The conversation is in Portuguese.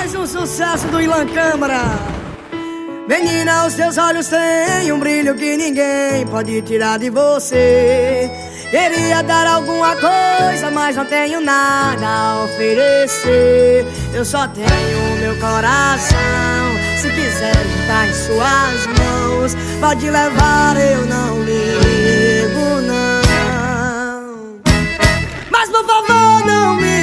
Mais um sucesso do Ilan Câmara. Menina, os teus olhos têm um brilho que ninguém pode tirar de você. Queria dar alguma coisa, mas não tenho nada a oferecer. Eu só tenho meu coração. Se quiser estar em suas mãos, pode levar, eu não ligo não. Mas por favor não me